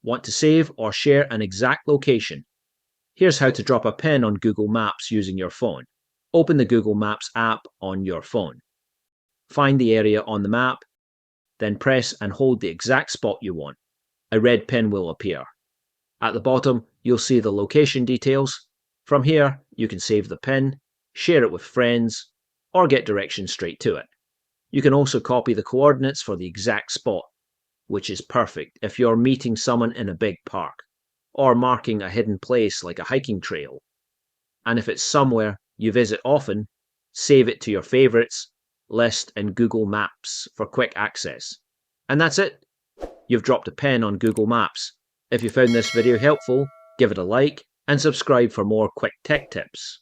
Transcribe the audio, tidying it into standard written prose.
Want to save or share an exact location? Here's how to drop a pin on Google Maps using your phone. Open the Google Maps app on your phone. Find the area on the map, then press and hold the exact spot you want. A red pin will appear. At the bottom, you'll see the location details. From here, you can save the pin, share it with friends, or get directions straight to it. You can also copy the coordinates for the exact spot, which is perfect if you're meeting someone in a big park, or marking a hidden place like a hiking trail. And if it's somewhere you visit often, save it to your favorites list in Google Maps for quick access. And that's it. You've dropped a pin on Google Maps. If you found this video helpful, give it a like and subscribe for more quick tech tips.